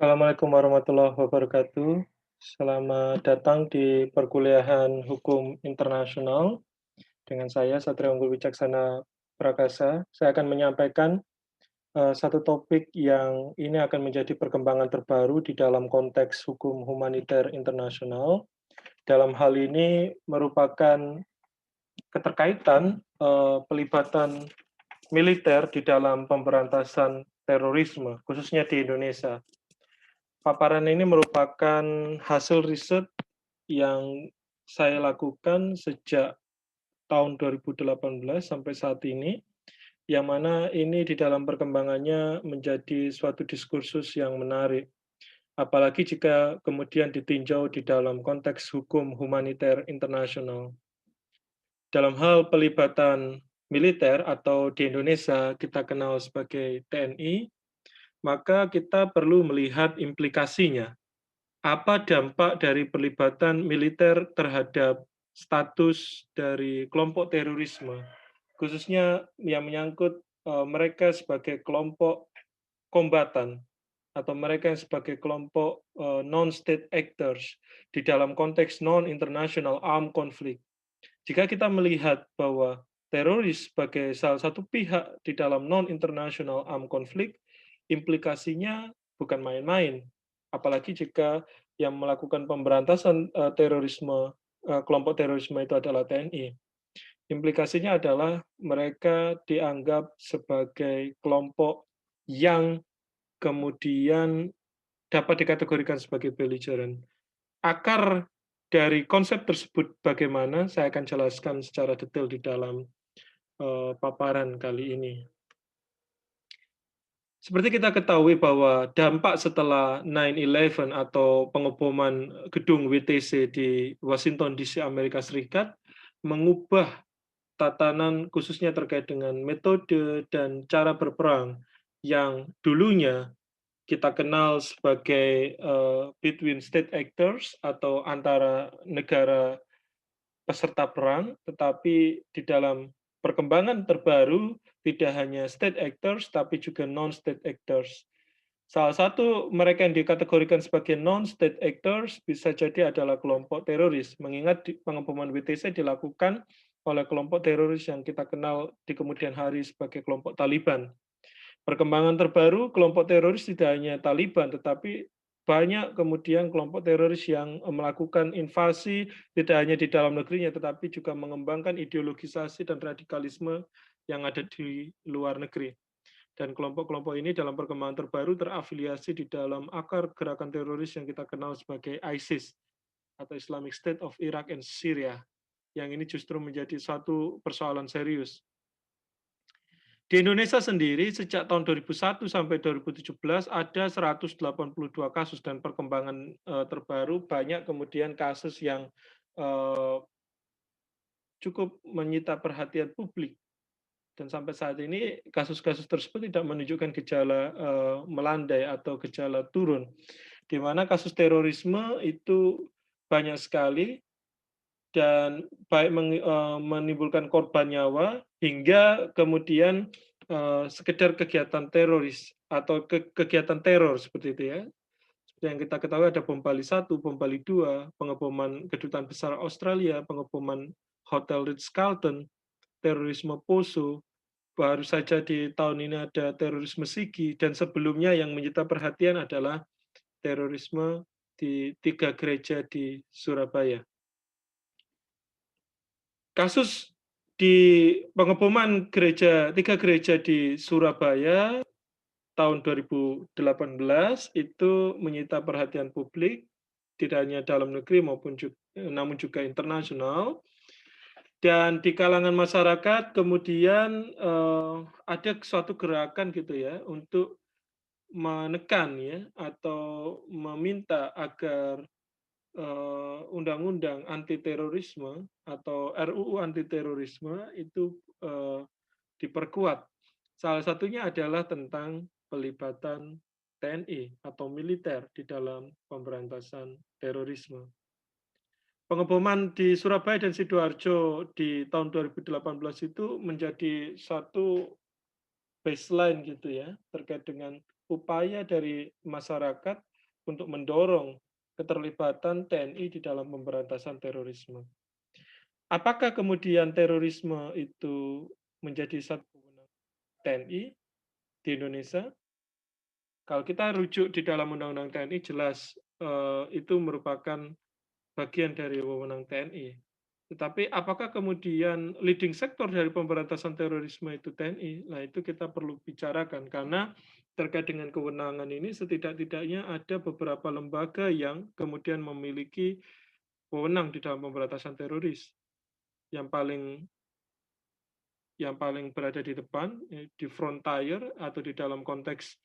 Assalamualaikum warahmatullahi wabarakatuh. Selamat datang di perkuliahan Hukum Internasional dengan saya Satria Unggul Wicaksana Prakasa. Saya akan menyampaikan satu topik yang ini akan menjadi perkembangan terbaru di dalam konteks hukum humaniter internasional. Dalam hal ini merupakan keterkaitan pelibatan militer di dalam pemberantasan terorisme, khususnya di Indonesia. Paparan ini merupakan hasil riset yang saya lakukan sejak tahun 2018 sampai saat ini, yang mana ini di dalam perkembangannya menjadi suatu diskursus yang menarik. Apalagi jika kemudian ditinjau di dalam konteks hukum humaniter internasional. Dalam hal pelibatan militer atau di Indonesia kita kenal sebagai TNI, maka kita perlu melihat implikasinya. Apa dampak dari pelibatan militer terhadap status dari kelompok terorisme, khususnya yang menyangkut mereka sebagai kelompok kombatan atau mereka yang sebagai kelompok non-state actors di dalam konteks non-international armed conflict. Jika kita melihat bahwa teroris sebagai salah satu pihak di dalam non-international armed conflict, implikasinya bukan main-main. Apalagi jika yang melakukan pemberantasan terorisme, kelompok terorisme itu adalah TNI. Implikasinya adalah mereka dianggap sebagai kelompok yang kemudian dapat dikategorikan sebagai belligerent. Akar dari konsep tersebut bagaimana, saya akan jelaskan secara detail di dalam paparan kali ini. Seperti kita ketahui bahwa dampak setelah 9/11 atau pengeboman gedung WTC di Washington DC, Amerika Serikat, mengubah tatanan khususnya terkait dengan metode dan cara berperang yang dulunya kita kenal sebagai between state actors atau antara negara peserta perang, tetapi di dalam perkembangan terbaru tidak hanya state actors tapi juga non-state actors. Salah satu mereka yang dikategorikan sebagai non-state actors bisa jadi adalah kelompok teroris, mengingat pengeboman WTC dilakukan oleh kelompok teroris yang kita kenal di kemudian hari sebagai kelompok Taliban. Perkembangan terbaru, kelompok teroris tidak hanya Taliban, tetapi banyak kemudian kelompok teroris yang melakukan invasi tidak hanya di dalam negerinya, tetapi juga mengembangkan ideologisasi dan radikalisme yang ada di luar negeri. Dan kelompok-kelompok ini dalam perkembangan terbaru terafiliasi di dalam akar gerakan teroris yang kita kenal sebagai ISIS atau Islamic State of Iraq and Syria. Yang ini justru menjadi satu persoalan serius. Di Indonesia sendiri sejak tahun 2001 sampai 2017 ada 182 kasus dan perkembangan terbaru banyak kemudian kasus yang eh, cukup menyita perhatian publik dan sampai saat ini kasus-kasus tersebut tidak menunjukkan gejala melandai atau gejala turun, di mana kasus terorisme itu banyak sekali dan baik menimbulkan korban nyawa hingga kemudian sekedar kegiatan teroris atau kegiatan teror seperti itu ya. Seperti yang kita ketahui ada bom Bali 1, bom Bali 2, pengeboman kedutaan besar Australia, pengeboman Hotel Ritz-Carlton, terorisme Poso, baru saja di tahun ini ada terorisme Sigi, dan sebelumnya yang menyita perhatian adalah terorisme di 3 gereja di Surabaya. Kasus di pengeboman 3 gereja di Surabaya tahun 2018 itu menyita perhatian publik, tidak hanya dalam negeri namun juga internasional. Dan di kalangan masyarakat kemudian ada suatu gerakan gitu ya untuk menekan ya atau meminta agar undang-undang anti terorisme atau RUU anti terorisme itu diperkuat. Salah satunya adalah tentang pelibatan TNI atau militer di dalam pemberantasan terorisme. Pengeboman di Surabaya dan Sidoarjo di tahun 2018 itu menjadi satu baseline gitu ya terkait dengan upaya dari masyarakat untuk mendorong keterlibatan TNI di dalam pemberantasan terorisme. Apakah kemudian terorisme itu menjadi satu kewenangan TNI di Indonesia? Kalau kita rujuk di dalam Undang-Undang TNI jelas itu merupakan bagian dari wewenang TNI. Tetapi apakah kemudian leading sektor dari pemberantasan terorisme itu TNI? Nah, itu kita perlu bicarakan karena terkait dengan kewenangan ini setidak-tidaknya ada beberapa lembaga yang kemudian memiliki wewenang di dalam pemberantasan teroris. Yang paling berada di depan di frontier atau di dalam konteks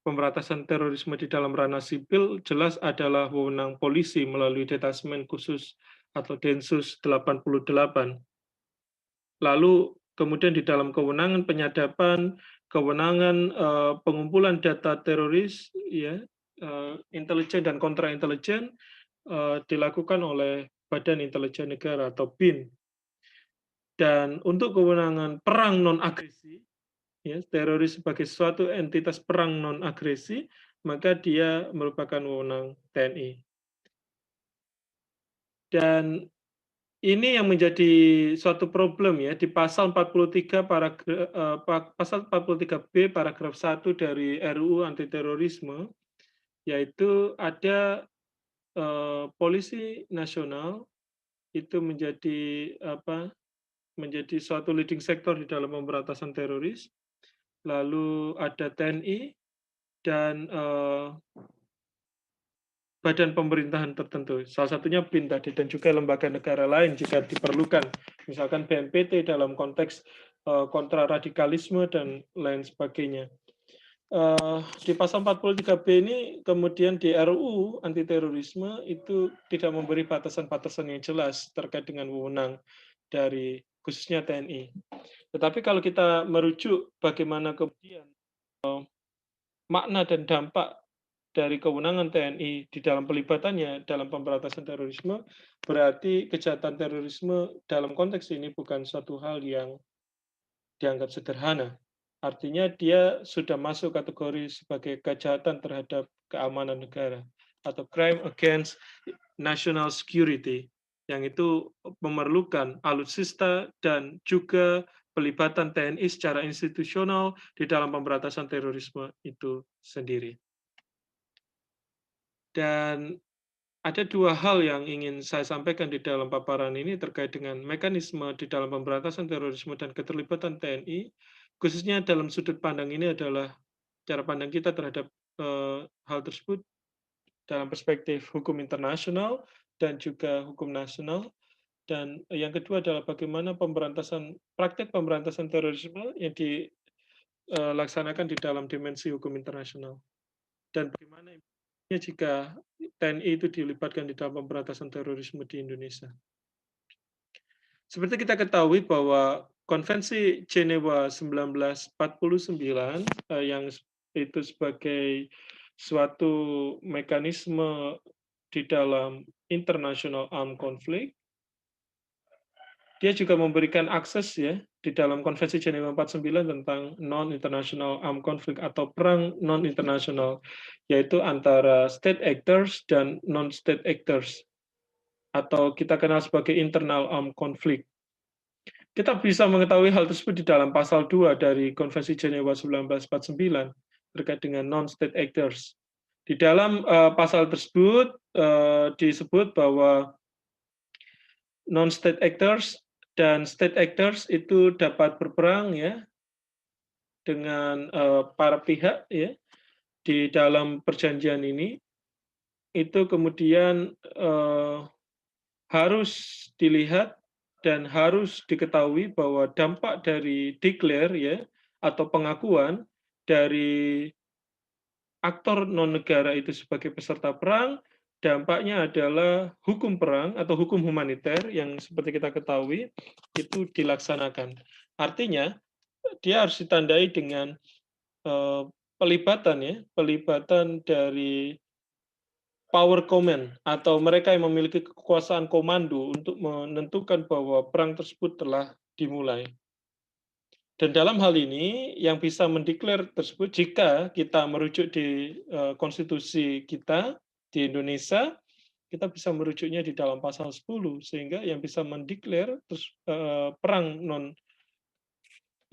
pemberantasan terorisme di dalam ranah sipil jelas adalah wewenang polisi melalui Detasmen Khusus atau Densus 88. Lalu kemudian di dalam kewenangan penyadapan, kewenangan pengumpulan data teroris, ya, intelijen dan kontraintelijen dilakukan oleh Badan Intelijen Negara atau BIN. Dan untuk kewenangan perang non-agresi, ya, teroris sebagai suatu entitas perang non-agresi, maka dia merupakan wewenang TNI. Dan ini yang menjadi suatu problem ya di pasal 43 pasal 43B paragraf 1 dari RUU anti terorisme, yaitu ada polisi nasional itu menjadi suatu leading sektor di dalam pemberantasan teroris, lalu ada TNI dan badan pemerintahan tertentu, salah satunya BIN tadi, dan juga lembaga negara lain jika diperlukan, misalkan BNPT dalam konteks kontraradikalisme dan lain sebagainya. Di pasal 43B ini kemudian di RUU anti terorisme itu tidak memberi batasan-batasan yang jelas terkait dengan wewenang dari khususnya TNI. Tetapi kalau kita merujuk bagaimana kemudian makna dan dampak dari kewenangan TNI di dalam pelibatannya dalam pemberantasan terorisme, berarti kejahatan terorisme dalam konteks ini bukan suatu hal yang dianggap sederhana. Artinya dia sudah masuk kategori sebagai kejahatan terhadap keamanan negara atau crime against national security, yang itu memerlukan alutsista dan juga pelibatan TNI secara institusional di dalam pemberantasan terorisme itu sendiri. Dan ada dua hal yang ingin saya sampaikan di dalam paparan ini terkait dengan mekanisme di dalam pemberantasan terorisme dan keterlibatan TNI, khususnya dalam sudut pandang ini adalah cara pandang kita terhadap hal tersebut dalam perspektif hukum internasional dan juga hukum nasional. Dan yang kedua adalah bagaimana praktek pemberantasan terorisme yang dilaksanakan di dalam dimensi hukum internasional. Dan bagaimana jika TNI itu dilibatkan di dalam pemberantasan terorisme di Indonesia. Seperti kita ketahui bahwa Konvensi Jenewa 1949 yang itu sebagai suatu mekanisme di dalam international armed conflict, dia juga memberikan akses ya di dalam Konvensi Jenewa 49 tentang non-international armed conflict atau perang non-internasional, yaitu antara state actors dan non-state actors, atau kita kenal sebagai internal armed conflict. Kita bisa mengetahui hal tersebut di dalam pasal 2 dari Konvensi Jenewa 1949 terkait dengan non-state actors. Di dalam pasal tersebut disebut bahwa non-state actors dan state actors itu dapat berperang ya dengan para pihak ya di dalam perjanjian ini, itu kemudian harus dilihat dan harus diketahui bahwa dampak dari declare ya atau pengakuan dari aktor non negara itu sebagai peserta perang, dampaknya adalah hukum perang atau hukum humaniter yang seperti kita ketahui itu dilaksanakan. Artinya dia harus ditandai dengan pelibatan dari power command atau mereka yang memiliki kekuasaan komando untuk menentukan bahwa perang tersebut telah dimulai. Dan dalam hal ini yang bisa mendeklar tersebut jika kita merujuk di, konstitusi kita di Indonesia, kita bisa merujuknya di dalam pasal 10 sehingga yang bisa mendeklar perang non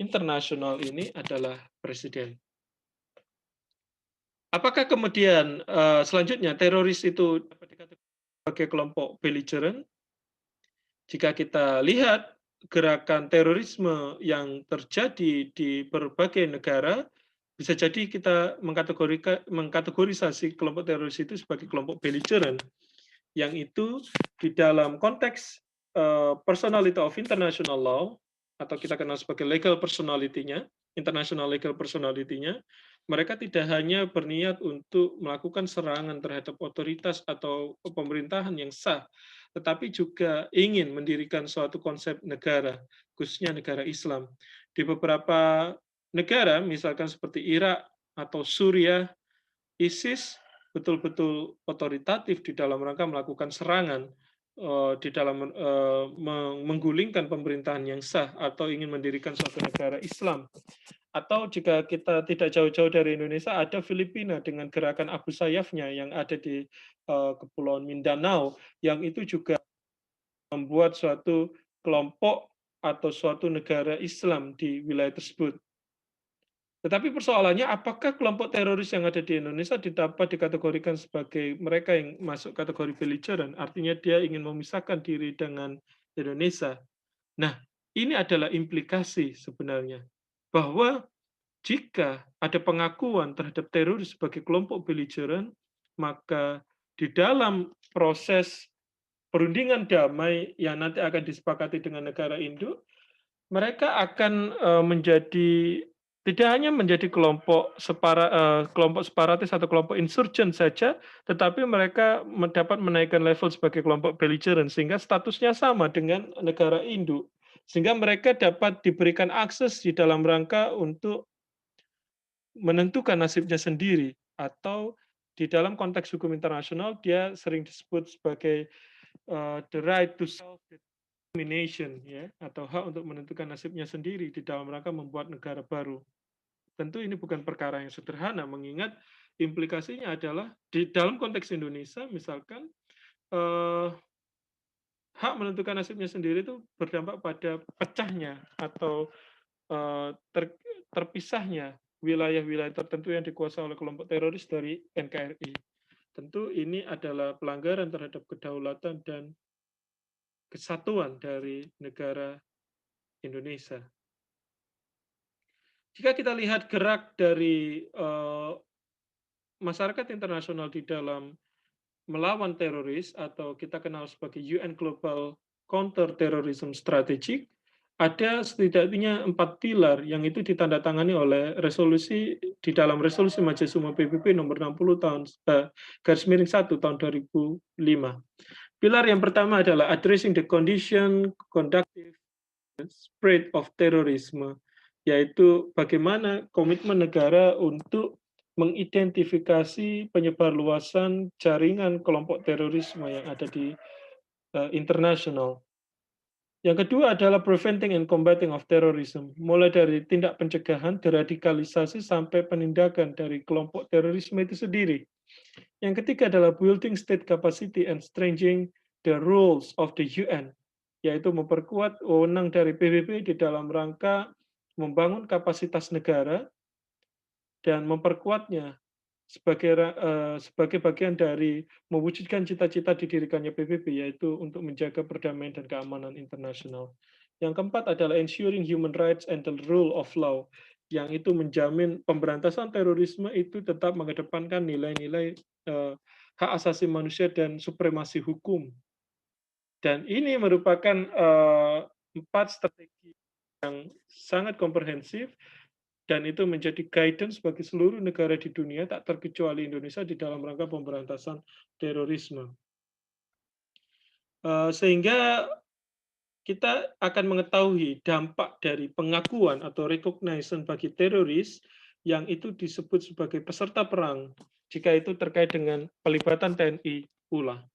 internasional ini adalah presiden. Apakah kemudian, selanjutnya teroris itu dapat dikatakan sebagai kelompok belligerent? Jika kita lihat gerakan terorisme yang terjadi di berbagai negara, bisa jadi kita mengkategorisasi kelompok teroris itu sebagai kelompok belligerent, yang itu di dalam konteks, personality of international law, atau kita kenal sebagai legal personality-nya, international legal personality-nya, mereka tidak hanya berniat untuk melakukan serangan terhadap otoritas atau pemerintahan yang sah, tetapi juga ingin mendirikan suatu konsep negara, khususnya negara Islam. Di beberapa negara, misalkan seperti Irak atau Suriah, ISIS betul-betul otoritatif di dalam rangka melakukan serangan, di dalam menggulingkan pemerintahan yang sah atau ingin mendirikan suatu negara Islam. Atau jika kita tidak jauh-jauh dari Indonesia, ada Filipina dengan gerakan Abu Sayyafnya yang ada di Kepulauan Mindanao, yang itu juga membuat suatu kelompok atau suatu negara Islam di wilayah tersebut. Tetapi persoalannya apakah kelompok teroris yang ada di Indonesia dapat dikategorikan sebagai mereka yang masuk kategori belligerent, artinya dia ingin memisahkan diri dengan Indonesia. Nah, ini adalah implikasi sebenarnya, bahwa jika ada pengakuan terhadap teroris sebagai kelompok belligerent, maka di dalam proses perundingan damai yang nanti akan disepakati dengan negara induk, mereka akan, menjadi tidak hanya menjadi kelompok separatis atau kelompok insurgent saja, tetapi mereka dapat menaikkan level sebagai kelompok belligerent, sehingga statusnya sama dengan negara induk. Sehingga mereka dapat diberikan akses di dalam rangka untuk menentukan nasibnya sendiri, atau di dalam konteks hukum internasional dia sering disebut sebagai, the right to self determination, ya, atau hak untuk menentukan nasibnya sendiri di dalam rangka membuat negara baru. Tentu ini bukan perkara yang sederhana, mengingat implikasinya adalah di dalam konteks Indonesia misalkan, eee, hak menentukan nasibnya sendiri itu berdampak pada pecahnya atau, terpisahnya wilayah-wilayah tertentu yang dikuasai oleh kelompok teroris dari NKRI. Tentu ini adalah pelanggaran terhadap kedaulatan dan kesatuan dari negara Indonesia. Jika kita lihat gerak dari, masyarakat internasional di dalam melawan teroris atau kita kenal sebagai UN Global Counter Terrorism Strategy, ada setidaknya 4 pilar yang itu ditandatangani oleh resolusi di dalam resolusi Majelis Umum PBB nomor 60 garis miring 1 tahun 2005. Pilar yang pertama adalah addressing the condition, conductive, spread of terrorism, yaitu bagaimana komitmen negara untuk mengidentifikasi penyebarluasan jaringan kelompok terorisme yang ada di internasional. Yang kedua adalah preventing and combating of terrorism, mulai dari tindak pencegahan, deradikalisasi, sampai penindakan dari kelompok terorisme itu sendiri. Yang ketiga adalah building state capacity and strengthening the rules of the UN, yaitu memperkuat wewenang dari PBB di dalam rangka membangun kapasitas negara dan memperkuatnya sebagai bagian dari mewujudkan cita-cita didirikannya PBB, yaitu untuk menjaga perdamaian dan keamanan internasional. Yang keempat adalah ensuring human rights and the rule of law, yang itu menjamin pemberantasan terorisme itu tetap mengedepankan nilai-nilai hak asasi manusia dan supremasi hukum. Dan ini merupakan 4 strategi yang sangat komprehensif, dan itu menjadi guidance bagi seluruh negara di dunia, tak terkecuali Indonesia, di dalam rangka pemberantasan terorisme. Sehingga kita akan mengetahui dampak dari pengakuan atau recognition bagi teroris yang itu disebut sebagai peserta perang, jika itu terkait dengan pelibatan TNI pula.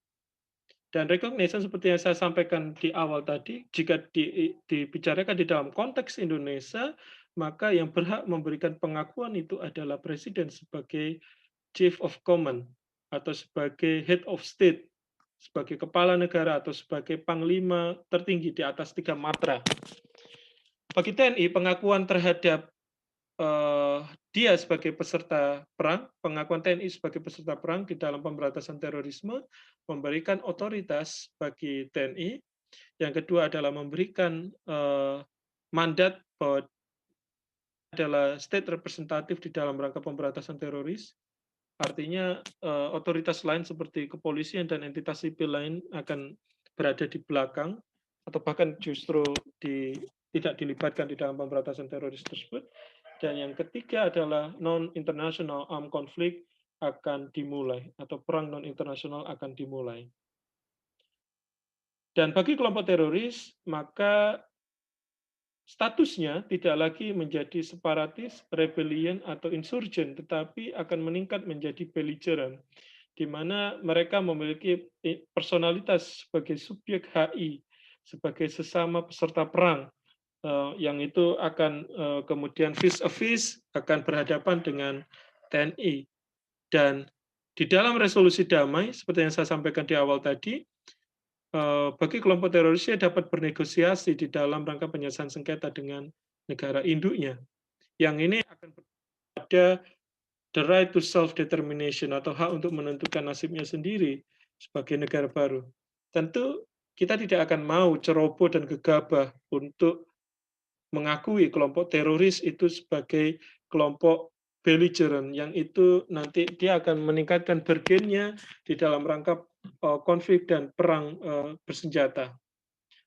Dan recognition seperti yang saya sampaikan di awal tadi, jika dibicarakan di dalam konteks Indonesia, maka yang berhak memberikan pengakuan itu adalah presiden sebagai chief of command atau sebagai head of state, sebagai kepala negara atau sebagai panglima tertinggi di atas 3 matra. Bagi TNI, pengakuan terhadap dia sebagai peserta perang, pengakuan TNI sebagai peserta perang di dalam pemberantasan terorisme memberikan otoritas bagi TNI. Yang kedua adalah memberikan mandat bahwa adalah state representatif di dalam rangka pemberantasan teroris. Artinya otoritas lain seperti kepolisian dan entitas sipil lain akan berada di belakang atau bahkan justru tidak dilibatkan di dalam pemberantasan teroris tersebut. Dan yang ketiga adalah non-international armed conflict akan dimulai atau perang non-internasional akan dimulai. Dan bagi kelompok teroris, maka statusnya tidak lagi menjadi separatis, rebellion, atau insurgent, tetapi akan meningkat menjadi belligerent, di mana mereka memiliki personalitas sebagai subjek HI, sebagai sesama peserta perang, yang itu akan kemudian face a face akan berhadapan dengan TNI. Dan di dalam resolusi damai, seperti yang saya sampaikan di awal tadi, bagi kelompok terorisnya dapat bernegosiasi di dalam rangka penyelesaian sengketa dengan negara induknya. Yang ini akan ada the right to self-determination atau hak untuk menentukan nasibnya sendiri sebagai negara baru. Tentu kita tidak akan mau ceroboh dan gegabah untuk mengakui kelompok teroris itu sebagai kelompok belligerent, yang itu nanti dia akan meningkatkan bergennya di dalam rangka konflik dan perang bersenjata.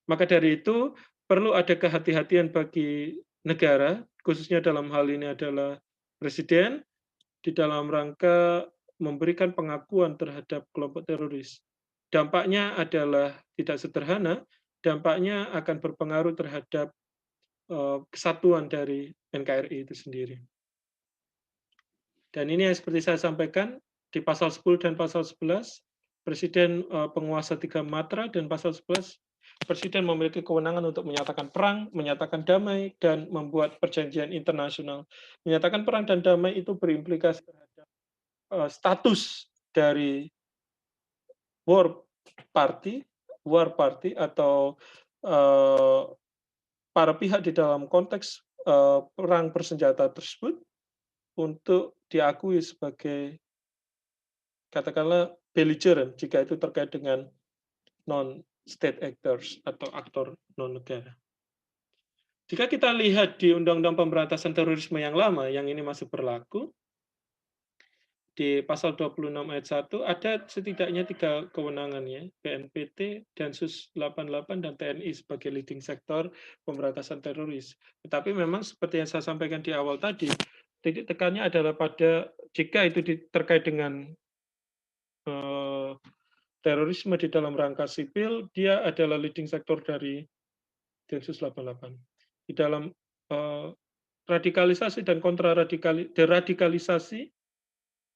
Maka dari itu perlu ada kehati-hatian bagi negara, khususnya dalam hal ini adalah presiden, di dalam rangka memberikan pengakuan terhadap kelompok teroris. Dampaknya adalah tidak sederhana, dampaknya akan berpengaruh terhadap kesatuan dari NKRI itu sendiri. Dan ini yang seperti saya sampaikan, di pasal 10 dan pasal 11, Presiden penguasa 3 matra, dan pasal 11, Presiden memiliki kewenangan untuk menyatakan perang, menyatakan damai, dan membuat perjanjian internasional. Menyatakan perang dan damai itu berimplikasi terhadap status dari war party atau para pihak di dalam konteks perang bersenjata tersebut untuk diakui sebagai katakanlah belligerent jika itu terkait dengan non-state actors atau aktor non-negara. Jika kita lihat di Undang-Undang Pemberantasan Terorisme yang lama, yang ini masih berlaku, di pasal 26 ayat 1 ada setidaknya 3 kewenangan ya, BNPT, Densus 88, dan TNI sebagai leading sektor pemberantasan teroris. Tetapi memang seperti yang saya sampaikan di awal tadi, titik tekannya adalah pada jika itu terkait dengan terorisme di dalam rangka sipil, dia adalah leading sektor dari Densus 88. Di dalam radikalisasi dan deradikalisasi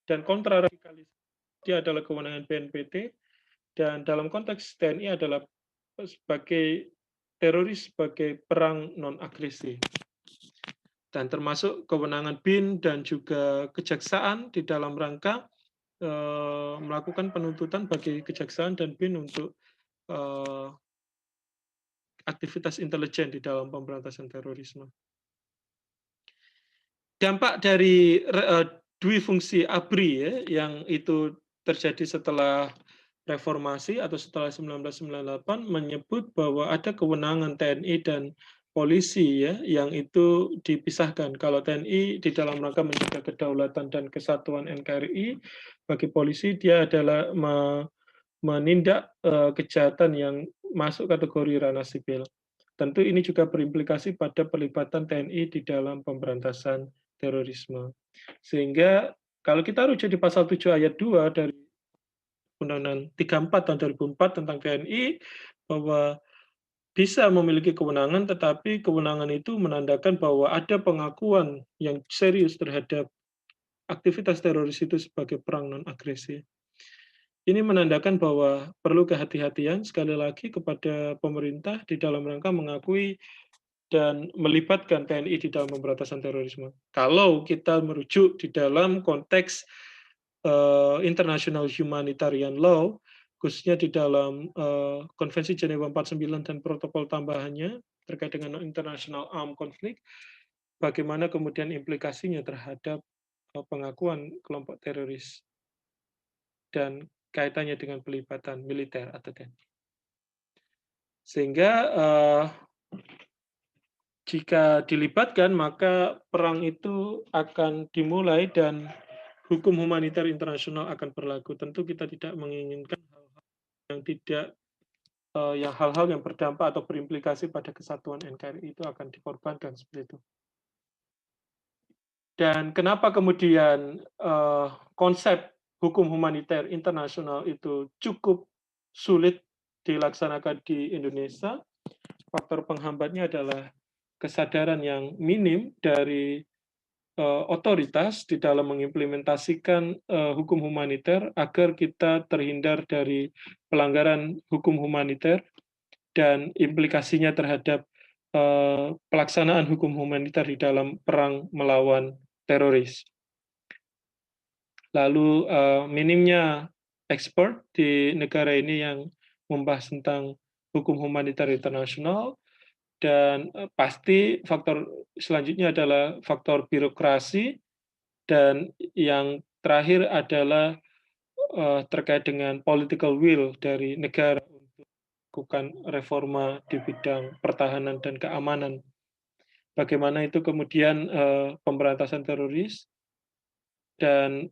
dan kontraradikalisasi, dia adalah kewenangan BNPT, dan dalam konteks TNI adalah sebagai teroris sebagai perang non-agresi. Dan termasuk kewenangan BIN dan juga kejaksaan di dalam rangka melakukan penuntutan bagi kejaksaan dan BIN untuk aktivitas intelijen di dalam pemberantasan terorisme. Dampak dari dui fungsi ABRI ya, yang itu terjadi setelah reformasi atau setelah 1998 menyebut bahwa ada kewenangan TNI dan polisi ya, yang itu dipisahkan. Kalau TNI di dalam rangka menjaga kedaulatan dan kesatuan NKRI, bagi polisi dia adalah menindak kejahatan yang masuk kategori ranah sipil. Tentu ini juga berimplikasi pada pelibatan TNI di dalam pemberantasan terorisme. Sehingga kalau kita rujuk di pasal 7 ayat 2 dari Undang-Undang 34 tahun 2004 tentang TNI, bahwa bisa memiliki kewenangan, tetapi kewenangan itu menandakan bahwa ada pengakuan yang serius terhadap aktivitas teroris itu sebagai perang non-agresi. Ini menandakan bahwa perlu kehati-hatian sekali lagi kepada pemerintah di dalam rangka mengakui dan melibatkan TNI di dalam pemberantasan terorisme. Kalau kita merujuk di dalam konteks international humanitarian law, khususnya di dalam Konvensi Jenewa 49 dan protokol tambahannya terkait dengan international armed conflict, bagaimana kemudian implikasinya terhadap pengakuan kelompok teroris dan kaitannya dengan pelibatan militer atau TNI. Sehingga jika dilibatkan, maka perang itu akan dimulai dan hukum humaniter internasional akan berlaku. Tentu kita tidak menginginkan hal-hal yang tidak yang hal-hal yang berdampak atau berimplikasi pada kesatuan NKRI itu akan dikorbankan seperti itu. Dan kenapa kemudian konsep hukum humaniter internasional itu cukup sulit dilaksanakan di Indonesia? Faktor penghambatnya adalah kesadaran yang minim dari otoritas di dalam mengimplementasikan hukum humaniter agar kita terhindar dari pelanggaran hukum humaniter dan implikasinya terhadap pelaksanaan hukum humaniter di dalam perang melawan teroris. Lalu minimnya expert di negara ini yang membahas tentang hukum humaniter internasional, dan pasti faktor selanjutnya adalah faktor birokrasi, dan yang terakhir adalah terkait dengan political will dari negara untuk melakukan reforma di bidang pertahanan dan keamanan. Bagaimana itu kemudian pemberantasan teroris dan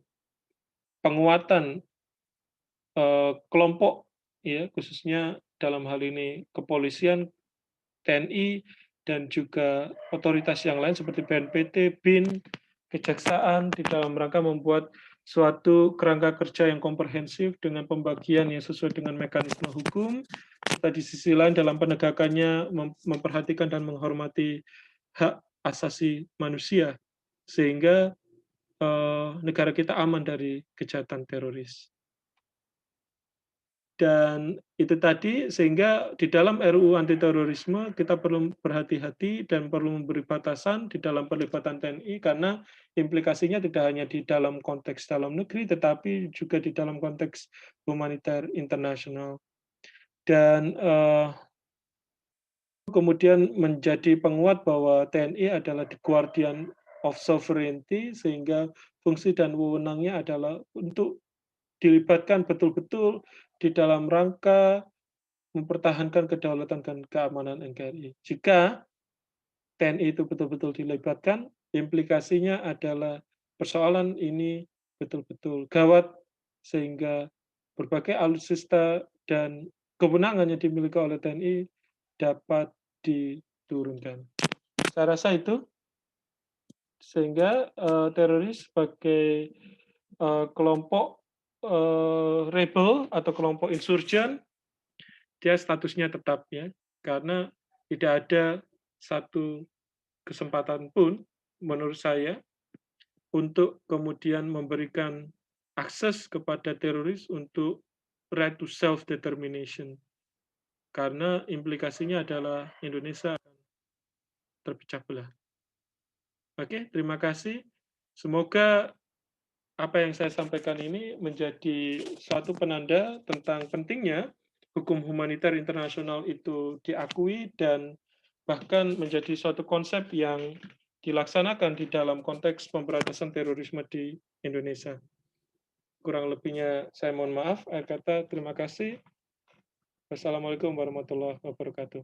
penguatan kelompok, ya khususnya dalam hal ini kepolisian, TNI, dan juga otoritas yang lain seperti BNPT, BIN, kejaksaan di dalam rangka membuat suatu kerangka kerja yang komprehensif dengan pembagian yang sesuai dengan mekanisme hukum, serta di sisi lain dalam penegakannya memperhatikan dan menghormati hak asasi manusia, sehingga negara kita aman dari kejahatan teroris. Dan itu tadi, sehingga di dalam RUU anti terorisme kita perlu berhati-hati dan perlu memberi batasan di dalam pelibatan TNI, karena implikasinya tidak hanya di dalam konteks dalam negeri tetapi juga di dalam konteks humaniter internasional. Dan kemudian menjadi penguat bahwa TNI adalah the guardian of sovereignty, sehingga fungsi dan wewenangnya adalah untuk dilibatkan betul-betul di dalam rangka mempertahankan kedaulatan dan keamanan NKRI. Jika TNI itu betul-betul dilibatkan, implikasinya adalah persoalan ini betul-betul gawat, sehingga berbagai alutsista dan kewenangan yang dimiliki oleh TNI dapat diturunkan. Saya rasa itu, sehingga teroris sebagai kelompok rebel atau kelompok insurgen, dia statusnya tetap, ya, karena tidak ada satu kesempatan pun menurut saya untuk kemudian memberikan akses kepada teroris untuk right to self determination, karena implikasinya adalah Indonesia akan terpecah belah. Oke, terima kasih. Semoga apa yang saya sampaikan ini menjadi suatu penanda tentang pentingnya hukum humaniter internasional itu diakui dan bahkan menjadi suatu konsep yang dilaksanakan di dalam konteks pemberantasan terorisme di Indonesia. Kurang lebihnya saya mohon maaf. Akhir kata, terima kasih. Wassalamualaikum warahmatullahi wabarakatuh.